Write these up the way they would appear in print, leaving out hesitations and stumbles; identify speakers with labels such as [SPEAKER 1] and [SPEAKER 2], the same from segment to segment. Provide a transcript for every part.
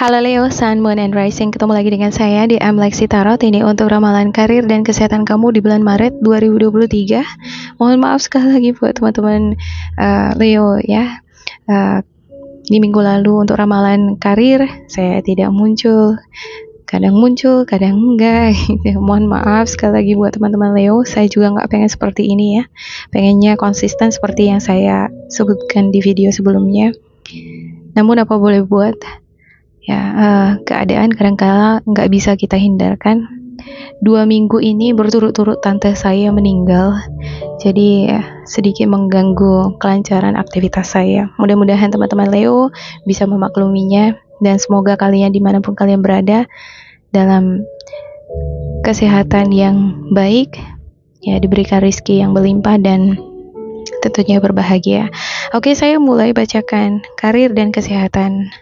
[SPEAKER 1] Halo Leo, Sun, Moon, and Rising. Ketemu lagi dengan saya di Lexi Tarot. Ini untuk ramalan karir dan kesehatan kamu di bulan Maret 2023. Mohon maaf sekali lagi buat teman-teman Leo ya. Di minggu lalu untuk ramalan karir saya tidak muncul. Kadang muncul, kadang enggak. Mohon maaf sekali lagi buat teman-teman Leo. Saya juga nggak pengen seperti ini ya. Pengennya konsisten seperti yang saya sebutkan di video sebelumnya. Namun apa boleh buat? Ya, keadaan kadang-kala nggak bisa kita hindarkan. 2 minggu ini berturut-turut tante saya meninggal, jadi sedikit mengganggu kelancaran aktivitas saya. Mudah-mudahan teman-teman Leo bisa memakluminya, dan semoga kalian dimanapun kalian berada dalam kesehatan yang baik, ya, diberikan rezeki yang berlimpah dan tentunya berbahagia. Oke, saya mulai bacakan karir dan kesehatan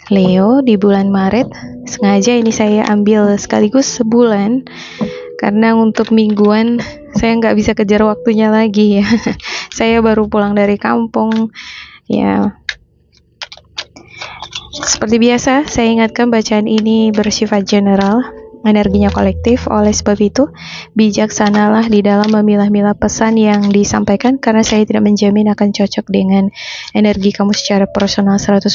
[SPEAKER 1] Leo di bulan Maret. Sengaja ini saya ambil sekaligus sebulan karena untuk mingguan saya nggak bisa kejar waktunya lagi ya. Saya baru pulang dari kampung ya. Seperti biasa saya ingatkan bacaan ini bersifat general, energinya kolektif. Oleh sebab itu bijaksanalah di dalam memilah-milah pesan yang disampaikan, karena saya tidak menjamin akan cocok dengan energi kamu secara personal 100%.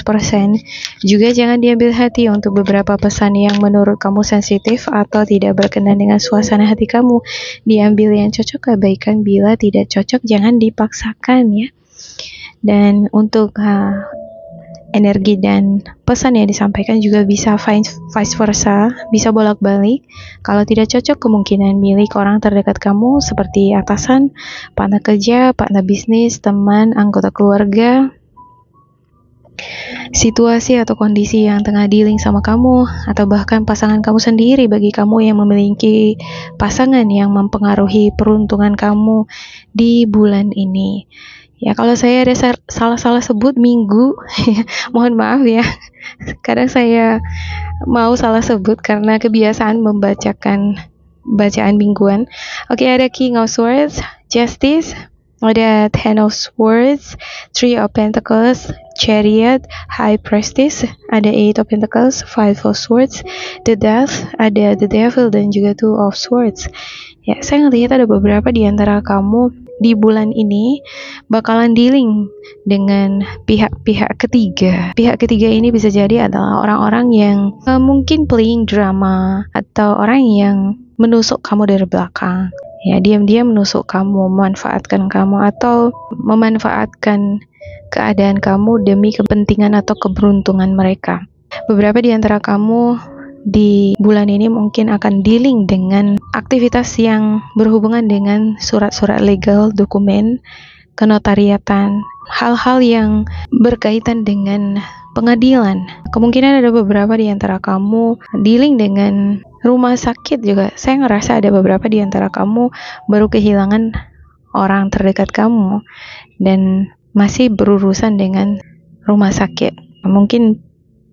[SPEAKER 1] Juga jangan diambil hati untuk beberapa pesan yang menurut kamu sensitif atau tidak berkenan dengan suasana hati kamu. Diambil yang cocok, abaikan bila tidak cocok, jangan dipaksakan ya. Dan untuk energi dan pesan yang disampaikan juga bisa vice versa, bisa bolak-balik. Kalau tidak cocok, kemungkinan milik orang terdekat kamu seperti atasan, partner kerja, partner bisnis, teman, anggota keluarga, situasi atau kondisi yang tengah dealing sama kamu, atau bahkan pasangan kamu sendiri bagi kamu yang memiliki pasangan yang mempengaruhi peruntungan kamu di bulan ini. Ya, kalau saya ada salah-salah sebut minggu, mohon maaf ya. Kadang saya mau salah sebut karena kebiasaan membacakan bacaan mingguan. Oke, ada King of Swords, Justice, ada Ten of Swords, Three of Pentacles, Chariot, High Priestess, ada Eight of Pentacles, Five of Swords, The Death, ada The Devil, dan juga Two of Swords. Ya, saya ngelihat ada beberapa di antara kamu di bulan ini bakalan dealing dengan pihak ketiga. Pihak ketiga ini bisa jadi adalah orang-orang yang mungkin playing drama, atau orang yang menusuk kamu dari belakang. Ya, diam-diam menusuk kamu, memanfaatkan kamu, atau memanfaatkan keadaan kamu demi kepentingan atau keberuntungan mereka. Beberapa di antara kamu di bulan ini mungkin akan dealing dengan aktivitas yang berhubungan dengan surat-surat legal, dokumen, kenotariatan, hal-hal yang berkaitan dengan pengadilan. Kemungkinan ada beberapa di antara kamu dealing dengan rumah sakit juga. Saya ngerasa ada beberapa di antara kamu baru kehilangan orang terdekat kamu dan masih berurusan dengan rumah sakit. Mungkin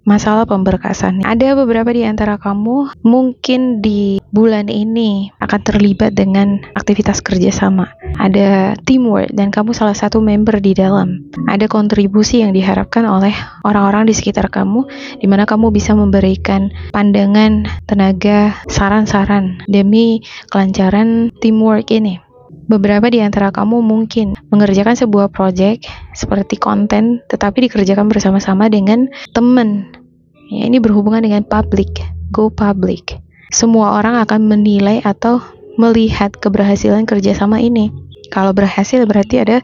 [SPEAKER 1] masalah pemberkasan. Ada beberapa di antara kamu mungkin di bulan ini akan terlibat dengan aktivitas kerjasama. Ada teamwork dan kamu salah satu member di dalam. Ada kontribusi yang diharapkan oleh orang-orang di sekitar kamu, di mana kamu bisa memberikan pandangan, tenaga, saran-saran demi kelancaran teamwork ini. Beberapa di antara kamu mungkin mengerjakan sebuah project seperti konten, tetapi dikerjakan bersama-sama dengan teman. Ya, ini berhubungan dengan public, go public. Semua orang akan menilai atau melihat keberhasilan kerjasama ini. Kalau berhasil berarti ada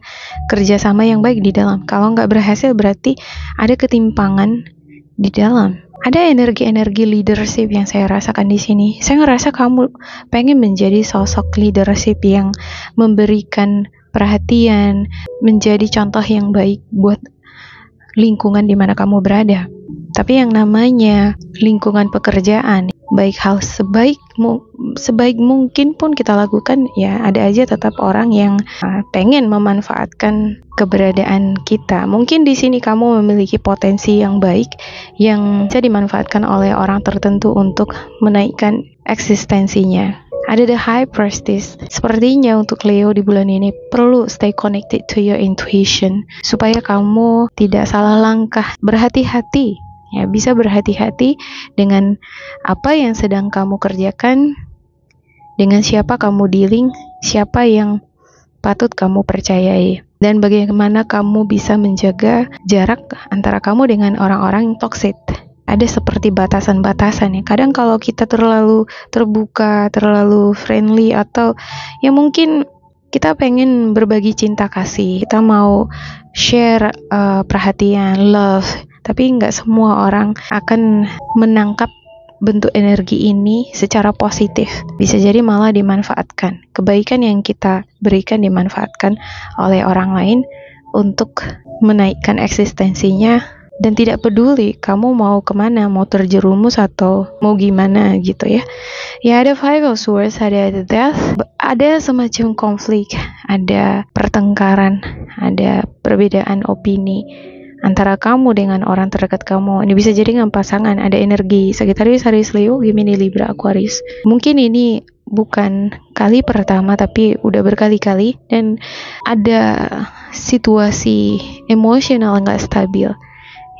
[SPEAKER 1] kerjasama yang baik di dalam. Kalau nggak berhasil berarti ada ketimpangan di dalam. Ada energi-energi leadership yang saya rasakan di sini. Saya ngerasa kamu pengen menjadi sosok leadership yang memberikan perhatian, menjadi contoh yang baik buat lingkungan di mana kamu berada. Tapi yang namanya lingkungan pekerjaan, baik hal sebaik mungkin pun kita lakukan, ya ada aja tetap orang yang pengen memanfaatkan keberadaan kita. Mungkin di sini kamu memiliki potensi yang baik yang bisa dimanfaatkan oleh orang tertentu untuk menaikkan eksistensinya. Ada the High Priestess. Sepertinya untuk Leo di bulan ini perlu stay connected to your intuition supaya kamu tidak salah langkah. Berhati-hati Ya, bisa berhati-hati dengan apa yang sedang kamu kerjakan, dengan siapa kamu dealing, siapa yang patut kamu percayai, dan bagaimana kamu bisa menjaga jarak antara kamu dengan orang-orang yang toxic. Ada seperti batasan-batasan ya. Kadang kalau kita terlalu terbuka, terlalu friendly, atau ya mungkin kita pengen berbagi cinta kasih, kita mau share perhatian, love, tapi nggak semua orang akan menangkap bentuk energi ini secara positif. Bisa jadi malah dimanfaatkan. Kebaikan yang kita berikan dimanfaatkan oleh orang lain untuk menaikkan eksistensinya, dan tidak peduli kamu mau kemana, mau terjerumus atau mau gimana gitu ya. Ya, ada Five of Swords, ada the Death, ada semacam konflik, ada pertengkaran, ada perbedaan opini antara kamu dengan orang terdekat kamu. Ini bisa jadi dengan pasangan, ada energi Sagittarius, Aries, Leo, Gemini, Libra, Aquarius. Mungkin ini bukan kali pertama, tapi udah berkali-kali, dan ada situasi emosional nggak stabil.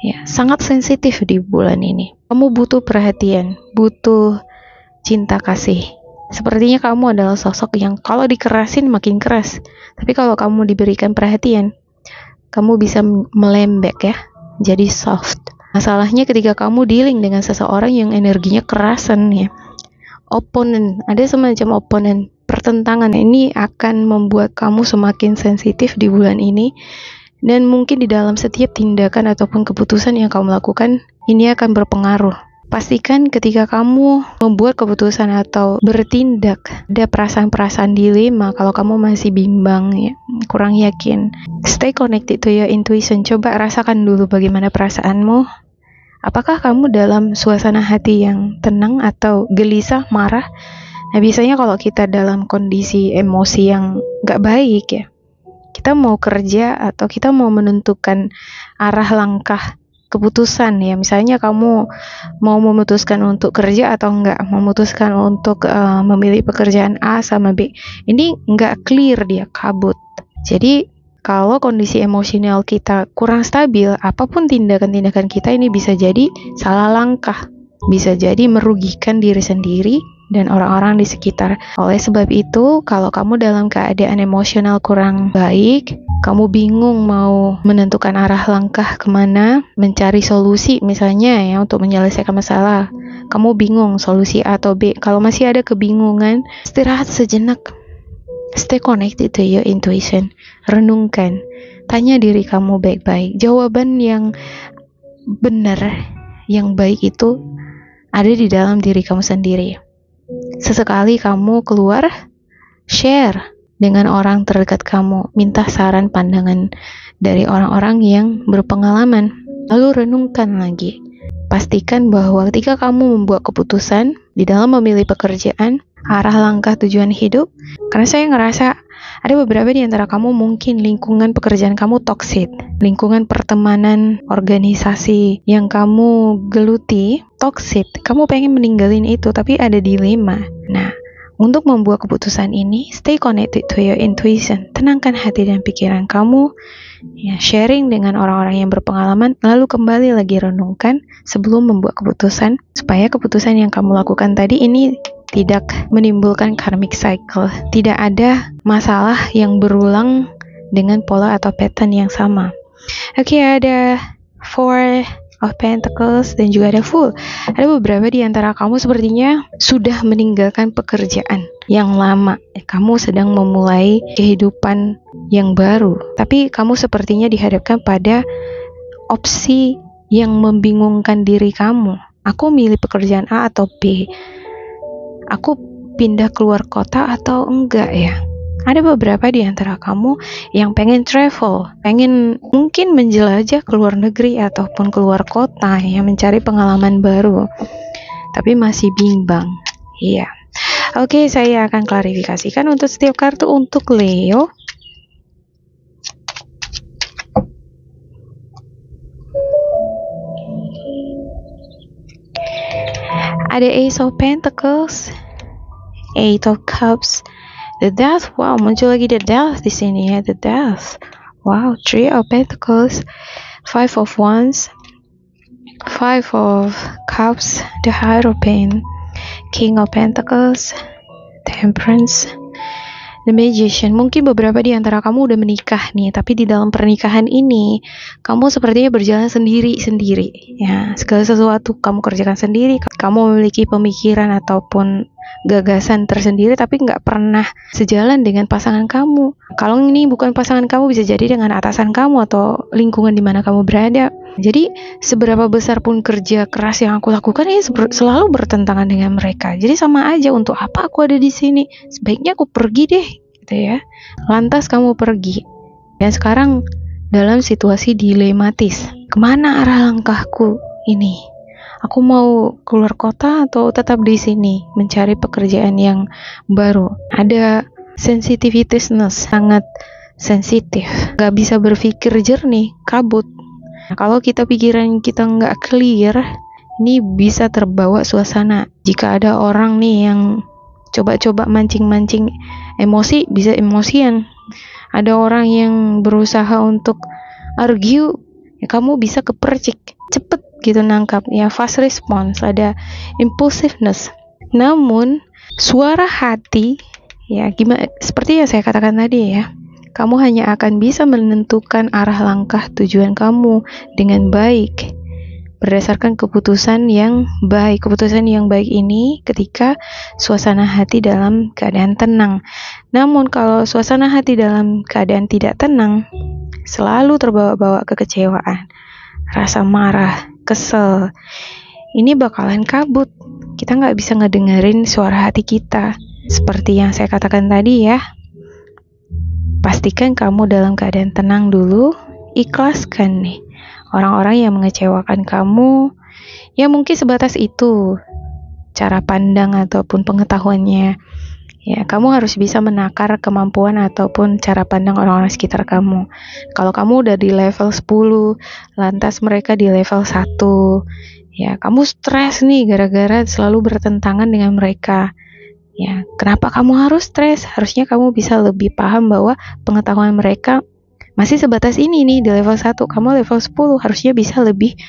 [SPEAKER 1] Ya, sangat sensitif di bulan ini. Kamu butuh perhatian, butuh cinta kasih. Sepertinya kamu adalah sosok yang kalau dikerasin makin keras. Tapi kalau kamu diberikan perhatian, kamu bisa melembek ya, jadi soft. Masalahnya ketika kamu dealing dengan seseorang yang energinya kerasan ya, opponent, ada semacam opponent, pertentangan, ini akan membuat kamu semakin sensitif di bulan ini. Dan mungkin di dalam setiap tindakan ataupun keputusan yang kamu lakukan, ini akan berpengaruh. Pastikan ketika kamu membuat keputusan atau bertindak, ada perasaan-perasaan dilema. Kalau kamu masih bimbang, ya, kurang yakin, stay connected to your intuition. Coba rasakan dulu bagaimana perasaanmu. Apakah kamu dalam suasana hati yang tenang atau gelisah, marah? Nah, biasanya kalau kita dalam kondisi emosi yang gak baik ya, kita mau kerja atau kita mau menentukan arah langkah keputusan ya, misalnya kamu mau memutuskan untuk kerja atau enggak, memutuskan untuk memilih pekerjaan A sama B, ini enggak clear, dia kabut. Jadi kalau kondisi emosional kita kurang stabil, apapun tindakan-tindakan kita ini bisa jadi salah langkah, bisa jadi merugikan diri sendiri dan orang-orang di sekitar. Oleh sebab itu, kalau kamu dalam keadaan emosional kurang baik, kamu bingung mau menentukan arah langkah kemana, mencari solusi misalnya ya untuk menyelesaikan masalah, kamu bingung solusi A atau B. Kalau masih ada kebingungan, istirahat sejenak, stay connected to your intuition, renungkan, tanya diri kamu baik-baik. Jawaban yang benar, yang baik itu ada di dalam diri kamu sendiri. Sesekali kamu keluar, share dengan orang terdekat kamu, minta saran pandangan dari orang-orang yang berpengalaman, lalu renungkan lagi. Pastikan bahwa ketika kamu membuat keputusan di dalam memilih pekerjaan, arah langkah tujuan hidup, karena saya ngerasa ada beberapa di antara kamu mungkin lingkungan pekerjaan kamu toksik, lingkungan pertemanan, organisasi yang kamu geluti toksik, kamu pengen meninggalin itu tapi ada dilema. Nah, untuk membuat keputusan ini, stay connected to your intuition, tenangkan hati dan pikiran kamu, ya, sharing dengan orang-orang yang berpengalaman, lalu kembali lagi renungkan sebelum membuat keputusan, supaya keputusan yang kamu lakukan tadi ini tidak menimbulkan karmic cycle, tidak ada masalah yang berulang dengan pola atau pattern yang sama. Oke, ada Four of Pentacles dan juga ada Fool. Ada beberapa di antara kamu sepertinya sudah meninggalkan pekerjaan yang lama. Kamu sedang memulai kehidupan yang baru, tapi kamu sepertinya dihadapkan pada opsi yang membingungkan diri kamu. Aku milih pekerjaan A atau B? Aku pindah keluar kota atau enggak ya? Ada beberapa di antara kamu yang pengen travel, pengen mungkin menjelajah ke luar negeri ataupun keluar kota ya, mencari pengalaman baru, tapi masih bimbang. Iya. Oke, saya akan klarifikasikan untuk setiap kartu. Untuk Leo, ada Ace of Pentacles, Eight of Cups, The Death. Wow, muncul lagi The Death di sini ya, The Death. Wow, Three of Pentacles, Five of Wands, Five of Cups, the Hierophant, King of Pentacles, Temperance, The Magician. Mungkin beberapa di antara kamu udah menikah nih, tapi di dalam pernikahan ini kamu sepertinya berjalan sendiri-sendiri. Ya, segala sesuatu kamu kerjakan sendiri. Kamu memiliki pemikiran ataupun gagasan tersendiri, tapi nggak pernah sejalan dengan pasangan kamu. Kalau ini bukan pasangan kamu, bisa jadi dengan atasan kamu atau lingkungan di mana kamu berada. Jadi seberapa besar pun kerja keras yang aku lakukan, selalu bertentangan dengan mereka. Jadi sama aja, untuk apa aku ada di sini? Sebaiknya aku pergi deh, gitu ya. Lantas kamu pergi. Dan sekarang dalam situasi dilematis. Kemana arah langkahku ini? Aku mau keluar kota atau tetap di sini mencari pekerjaan yang baru? Ada sensitivitasness, sangat sensitif. Gak bisa berpikir jernih, kabut. Nah, kalau pikiran kita nggak clear, ini bisa terbawa suasana. Jika ada orang nih yang coba-coba mancing-mancing emosi, bisa emosian. Ada orang yang berusaha untuk argue, ya kamu bisa kepercik, cepet gitu nangkap. Ya, fast response, ada impulsiveness. Namun suara hati, ya gimana? Seperti yang saya katakan tadi ya. Kamu hanya akan bisa menentukan arah langkah tujuan kamu dengan baik berdasarkan keputusan yang baik. Keputusan yang baik ini ketika suasana hati dalam keadaan tenang. Namun kalau suasana hati dalam keadaan tidak tenang, selalu terbawa-bawa kekecewaan, rasa marah, kesel. Ini bakalan kabut. Kita nggak bisa ngedengerin suara hati kita. Seperti yang saya katakan tadi ya. Pastikan kamu dalam keadaan tenang dulu, ikhlaskan nih orang-orang yang mengecewakan kamu. Ya mungkin sebatas itu cara pandang ataupun pengetahuannya. Ya, kamu harus bisa menakar kemampuan ataupun cara pandang orang-orang sekitar kamu. Kalau kamu udah di level 10, lantas mereka di level 1, ya kamu stres nih gara-gara selalu bertentangan dengan mereka. Ya, kenapa kamu harus stres? Harusnya kamu bisa lebih paham bahwa pengetahuan mereka masih sebatas ini nih, di level 1. Kamu level 10, harusnya bisa lebih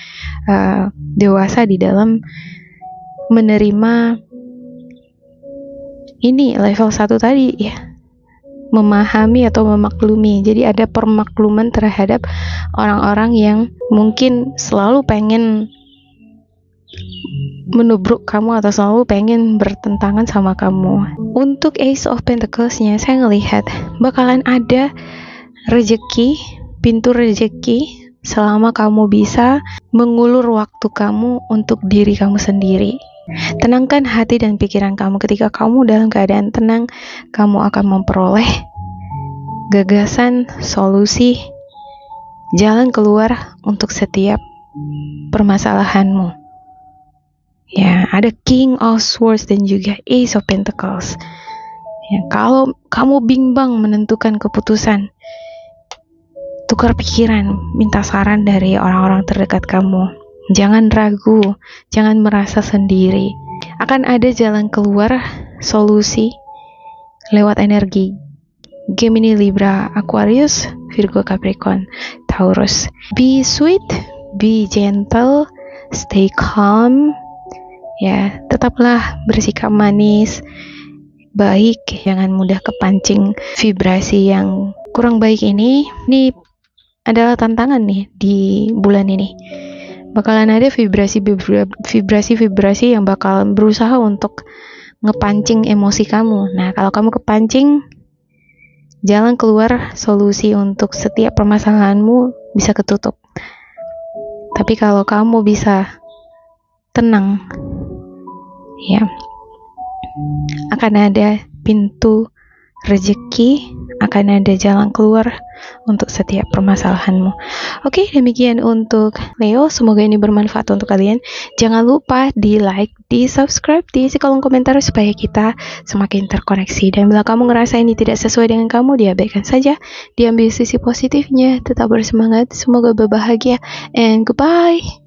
[SPEAKER 1] dewasa di dalam menerima ini level 1 tadi ya. Memahami atau memaklumi. Jadi ada permakluman terhadap orang-orang yang mungkin selalu pengen menubruk kamu atau selalu pengen bertentangan sama kamu. Untuk Ace of Pentacles-nya, saya ngelihat bakalan ada rezeki, pintu rezeki selama kamu bisa mengulur waktu kamu untuk diri kamu sendiri. Tenangkan hati dan pikiran kamu. Ketika kamu dalam keadaan tenang, kamu akan memperoleh gagasan, solusi, jalan keluar untuk setiap permasalahanmu. Ya, ada King of Swords dan juga Ace of Pentacles. Ya, kalau kamu bimbang menentukan keputusan, tukar pikiran, minta saran dari orang-orang terdekat kamu. Jangan ragu, jangan merasa sendiri. Akan ada jalan keluar, solusi lewat energi Gemini, Libra, Aquarius, Virgo, Capricorn, Taurus. Be sweet, be gentle, stay calm. Ya, tetaplah bersikap manis, baik, jangan mudah kepancing vibrasi yang kurang baik ini. Ini adalah tantangan nih di bulan ini. Bakalan ada vibrasi yang bakalan berusaha untuk ngepancing emosi kamu. Nah, kalau kamu kepancing, jalan keluar, solusi untuk setiap permasalahanmu bisa ketutup. Tapi kalau kamu bisa tenang, ya, akan ada pintu rezeki, akan ada jalan keluar untuk setiap permasalahanmu. Oke, demikian untuk Leo. Semoga ini bermanfaat untuk kalian. Jangan lupa di like, di subscribe, di isi kolom komentar supaya kita semakin terkoneksi. Dan bila kamu ngerasa ini tidak sesuai dengan kamu, diabaikan saja, diambil sisi positifnya, tetap bersemangat, semoga berbahagia, and goodbye.